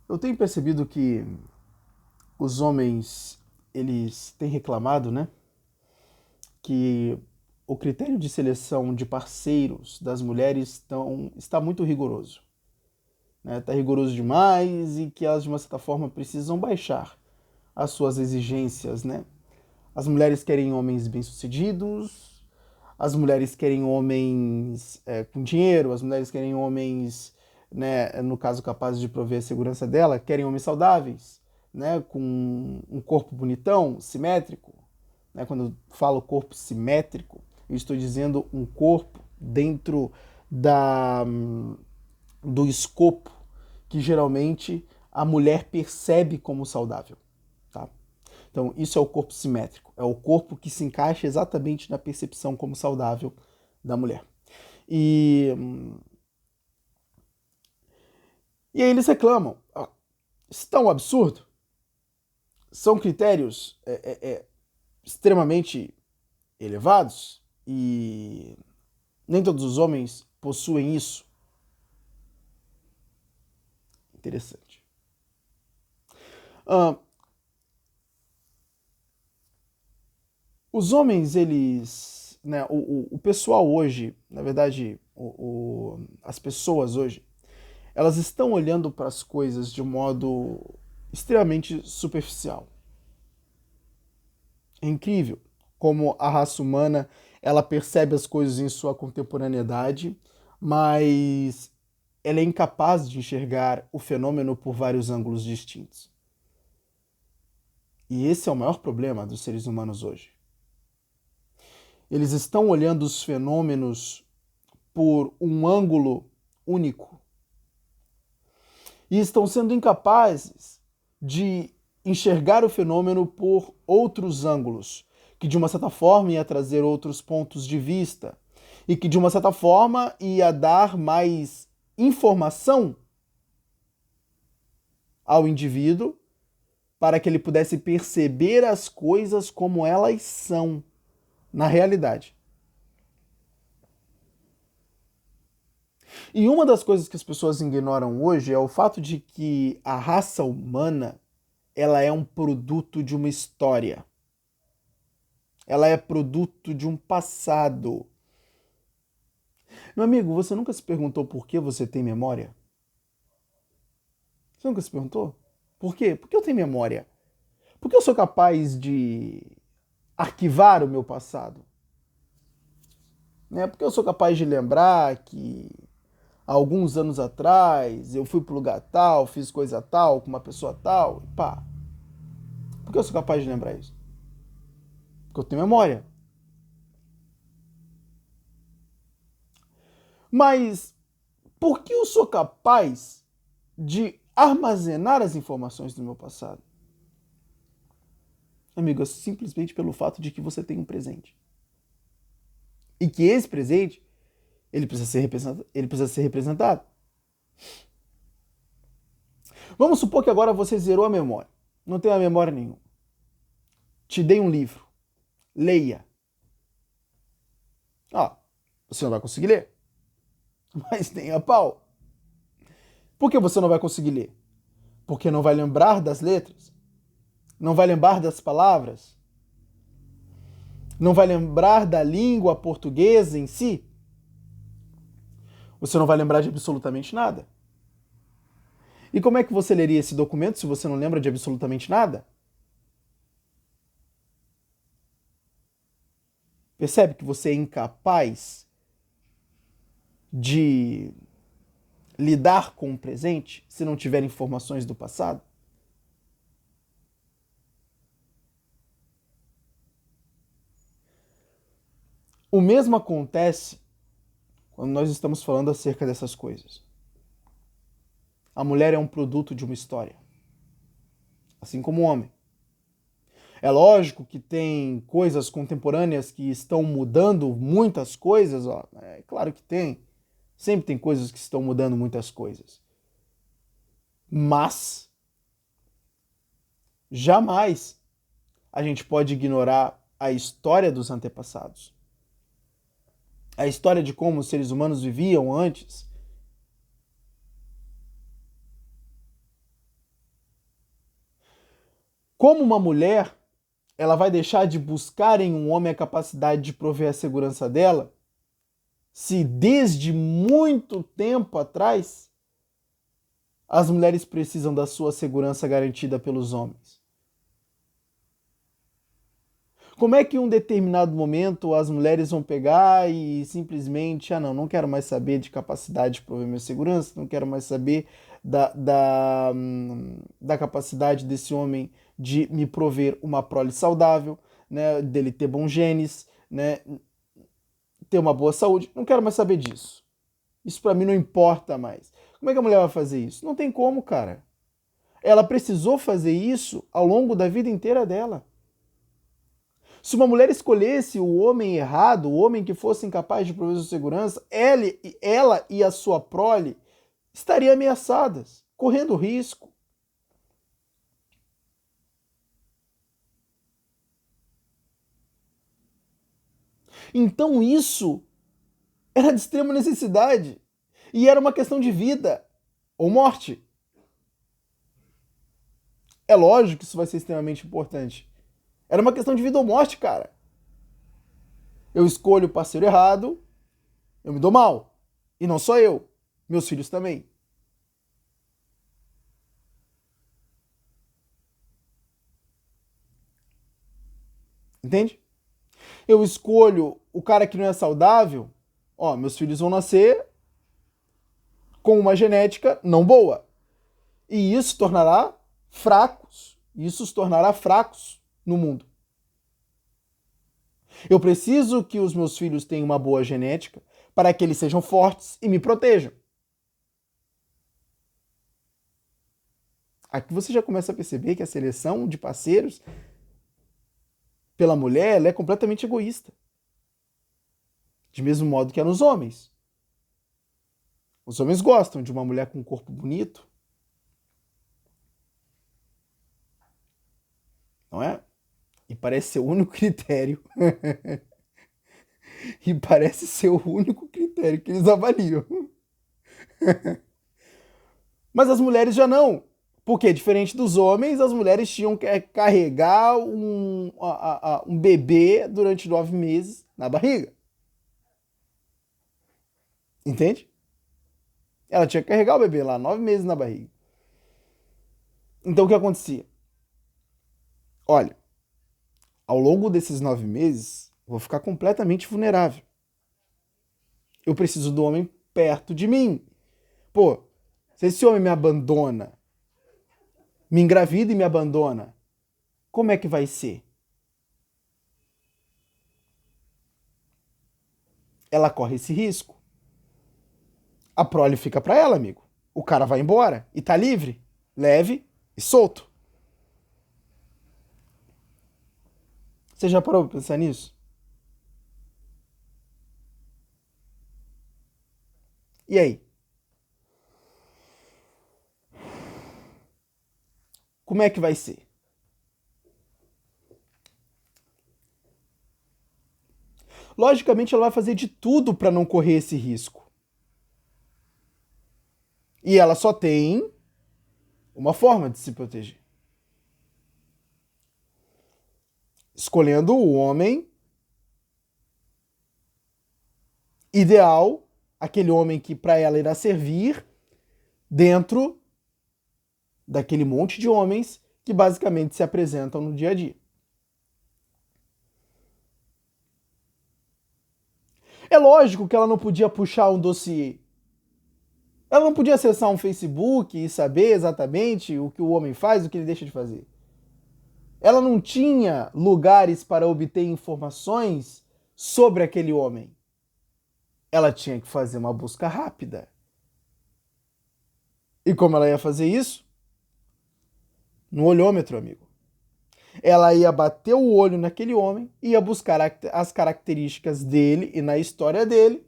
Eu tenho percebido que os homens, eles têm reclamado, né, que o critério de seleção de parceiros das mulheres está muito rigoroso, né? Está rigoroso demais e que elas, de uma certa forma, precisam baixar as suas exigências, né? As mulheres querem homens bem-sucedidos, as mulheres querem homens com dinheiro, as mulheres querem homens, né, no caso capazes de prover a segurança dela, querem homens saudáveis, né, com um corpo bonitão, simétrico. Né? Quando eu falo corpo simétrico, eu estou dizendo um corpo dentro da, do escopo que geralmente a mulher percebe como saudável. Tá? Então, isso é o corpo simétrico. É o corpo que se encaixa exatamente na percepção como saudável da mulher. E, e aí eles reclamam. Isso é tão absurdo. São critérios extremamente elevados e nem todos os homens possuem isso. Interessante. Ah, os homens, eles. Né, o pessoal hoje, na verdade, as pessoas hoje, elas estão olhando para as coisas de um modo extremamente superficial. É incrível como a raça humana ela percebe as coisas em sua contemporaneidade, mas ela é incapaz de enxergar o fenômeno por vários ângulos distintos. E esse é o maior problema dos seres humanos hoje. Eles estão olhando os fenômenos por um ângulo único e estão sendo incapazes de enxergar o fenômeno por outros ângulos, que de uma certa forma ia trazer outros pontos de vista e que de uma certa forma ia dar mais informação ao indivíduo para que ele pudesse perceber as coisas como elas são na realidade. E uma das coisas que as pessoas ignoram hoje é o fato de que a raça humana ela é um produto de uma história. Ela é produto de um passado. Meu amigo, você nunca se perguntou por que você tem memória? Você nunca se perguntou? Por quê? Por que eu tenho memória? Por que eu sou capaz de arquivar o meu passado? Né? Porque eu sou capaz de lembrar que há alguns anos atrás eu fui para o lugar tal, fiz coisa tal, com uma pessoa tal, e pá. Por que eu sou capaz de lembrar isso? Porque eu tenho memória. Mas por que eu sou capaz de armazenar as informações do meu passado? Amigo, é simplesmente pelo fato de que você tem um presente. E que esse presente, ele precisa ser representado. Vamos supor que agora você zerou a memória. Não tem a memória nenhuma. Te dei um livro. Leia. Ah, você não vai conseguir ler. Mas nem a pau. Por que você não vai conseguir ler? Porque não vai lembrar das letras? Não vai lembrar das palavras? Não vai lembrar da língua portuguesa em si? Você não vai lembrar de absolutamente nada. E como é que você leria esse documento se você não lembra de absolutamente nada? Percebe que você é incapaz de lidar com o presente se não tiver informações do passado? O mesmo acontece quando nós estamos falando acerca dessas coisas. A mulher é um produto de uma história, assim como o homem. É lógico que tem coisas contemporâneas que estão mudando muitas coisas, ó. É claro que tem. Sempre tem coisas que estão mudando muitas coisas. Mas jamais a gente pode ignorar a história dos antepassados. A história de como os seres humanos viviam antes. Como uma mulher, ela vai deixar de buscar em um homem a capacidade de prover a segurança dela, se desde muito tempo atrás as mulheres precisam da sua segurança garantida pelos homens? Como é que em um determinado momento as mulheres vão pegar e simplesmente, não quero mais saber de capacidade de prover minha segurança, não quero mais saber da capacidade desse homem de me prover uma prole saudável, né, dele ter bons genes, né, ter uma boa saúde, não quero mais saber disso. Isso pra mim não importa mais. Como é que a mulher vai fazer isso? Não tem como, cara. Ela precisou fazer isso ao longo da vida inteira dela. Se uma mulher escolhesse o homem errado, o homem que fosse incapaz de prover sua segurança, ela e a sua prole estariam ameaçadas, correndo risco. Então isso era de extrema necessidade. E era uma questão de vida ou morte. É lógico que isso vai ser extremamente importante. Era uma questão de vida ou morte, cara. Eu escolho o parceiro errado, eu me dou mal. E não só eu, meus filhos também. Entende? Eu escolho o cara que não é saudável, meus filhos vão nascer com uma genética não boa. E isso se tornará fracos. Isso os tornará fracos no mundo. Eu preciso que os meus filhos tenham uma boa genética para que eles sejam fortes e me protejam. Aqui você já começa a perceber que a seleção de parceiros pela mulher ela é completamente egoísta. De mesmo modo que é nos homens. Os homens gostam de uma mulher com um corpo bonito. Não é? E parece ser o único critério. E parece ser o único critério que eles avaliam. Mas as mulheres já não. Porque, diferente dos homens, as mulheres tinham que carregar um bebê durante 9 meses na barriga. Entende? Ela tinha que carregar o bebê lá, 9 meses na barriga. Então o que acontecia? Olha, ao longo desses 9 meses, eu vou ficar completamente vulnerável. Eu preciso do homem perto de mim. Pô, se esse homem me abandona, me engravida e me abandona, como é que vai ser? Ela corre esse risco. A prole fica pra ela, amigo. O cara vai embora e tá livre, leve e solto. Você já parou pra pensar nisso? E aí? Como é que vai ser? Logicamente, ela vai fazer de tudo para não correr esse risco. E ela só tem uma forma de se proteger. Escolhendo o homem ideal, aquele homem que para ela irá servir dentro daquele monte de homens que basicamente se apresentam no dia a dia. É lógico que ela não podia puxar um dossiê. Ela não podia acessar um Facebook e saber exatamente o que o homem faz, o que ele deixa de fazer. Ela não tinha lugares para obter informações sobre aquele homem. Ela tinha que fazer uma busca rápida. E como ela ia fazer isso? No olhômetro, amigo. Ela ia bater o olho naquele homem, ia buscar as características dele e na história dele,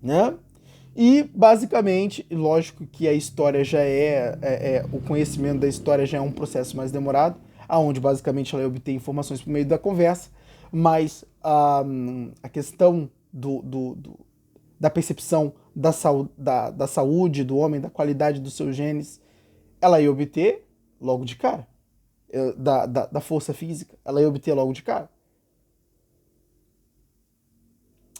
né? E basicamente, lógico que a história já o conhecimento da história já é um processo mais demorado, aonde basicamente ela obtém informações por meio da conversa, mas a questão da percepção da saúde do homem, da qualidade dos seus genes, ela ia obter logo de cara. Da força física. Ela ia obter logo de cara.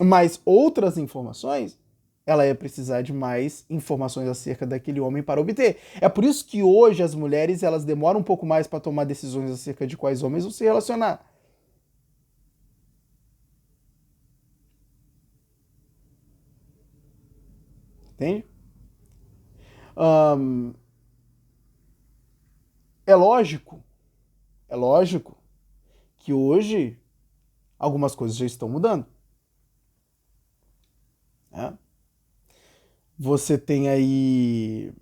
Mas outras informações, ela ia precisar de mais informações acerca daquele homem para obter. É por isso que hoje as mulheres elas demoram um pouco mais para tomar decisões acerca de quais homens vão se relacionar. Entende? Hum, é lógico, é lógico que hoje algumas coisas já estão mudando. Né? Você tem aí.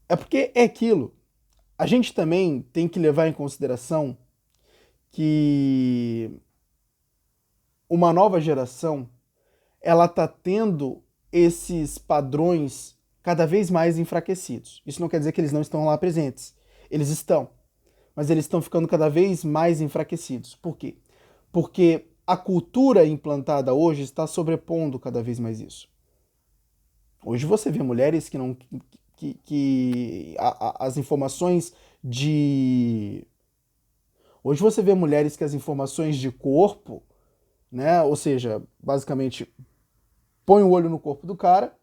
É porque é aquilo. A gente também tem que levar em consideração que uma nova geração ela está tendo esses padrões cada vez mais enfraquecidos. Isso não quer dizer que eles não estão lá presentes. Eles estão. Mas eles estão ficando cada vez mais enfraquecidos. Por quê? Porque a cultura implantada hoje está sobrepondo cada vez mais isso. Hoje você vê mulheres que não. As informações de. Hoje você vê mulheres que as informações de corpo, né? Ou seja, basicamente põe o olho no corpo do cara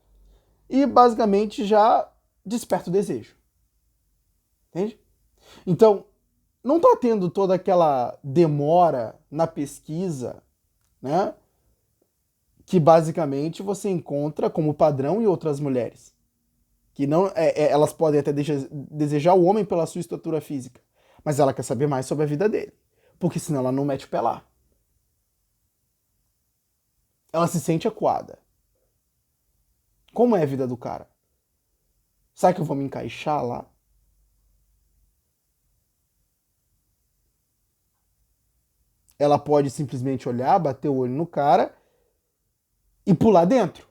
e basicamente já desperta o desejo. Entende? Então, não está tendo toda aquela demora na pesquisa, né? Que basicamente você encontra como padrão em outras mulheres. Que não, elas podem até desejar o homem pela sua estatura física, mas ela quer saber mais sobre a vida dele, porque senão ela não mete o pé lá. Ela se sente acuada. Como é a vida do cara? Será que eu vou me encaixar lá? Ela pode simplesmente olhar, bater o olho no cara e pular dentro.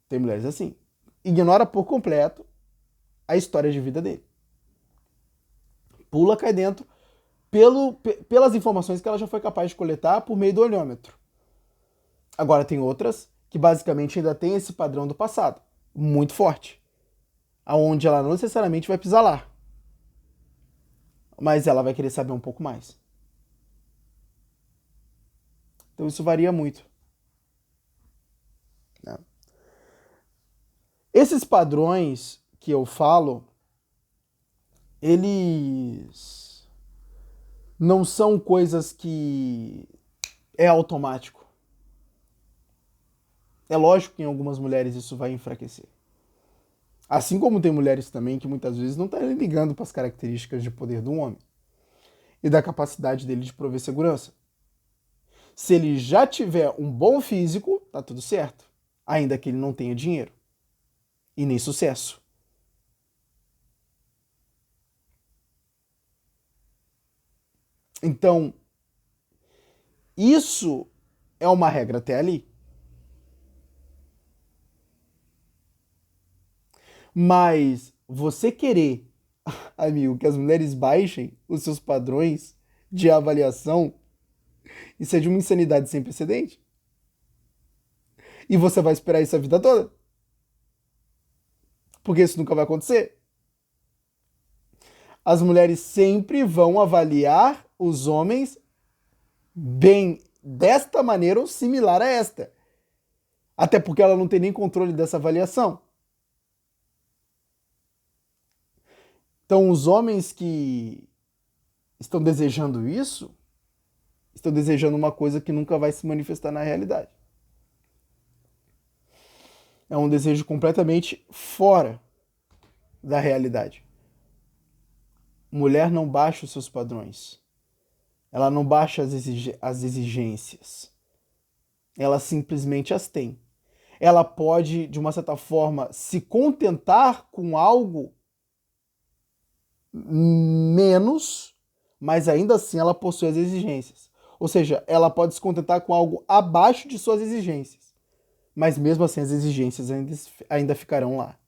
Tem mulheres assim. Ignora por completo a história de vida dele. Pula, cai dentro pelas informações que ela já foi capaz de coletar por meio do olhômetro. Agora tem outras que basicamente ainda tem esse padrão do passado, muito forte, aonde ela não necessariamente vai pisar lá, mas ela vai querer saber um pouco mais. Então isso varia muito. Né? Esses padrões que eu falo, eles não são coisas que é automático. É lógico que em algumas mulheres isso vai enfraquecer. Assim como tem mulheres também que muitas vezes não estão ligando para as características de poder do homem e da capacidade dele de prover segurança. Se ele já tiver um bom físico, tá tudo certo. Ainda que ele não tenha dinheiro e nem sucesso. Então, isso é uma regra até ali. Mas você querer, amigo, que as mulheres baixem os seus padrões de avaliação, isso é de uma insanidade sem precedente. E você vai esperar isso a vida toda? Porque isso nunca vai acontecer. As mulheres sempre vão avaliar os homens bem desta maneira ou similar a esta. Até porque ela não tem nem controle dessa avaliação. Então, os homens que estão desejando isso, estão desejando uma coisa que nunca vai se manifestar na realidade. É um desejo completamente fora da realidade. Mulher não baixa os seus padrões. Ela não baixa as exigências. Ela simplesmente as tem. Ela pode, de uma certa forma, se contentar com algo menos, mas ainda assim ela possui as exigências. Ou seja, ela pode se contentar com algo abaixo de suas exigências, mas mesmo assim as exigências ainda ficarão lá.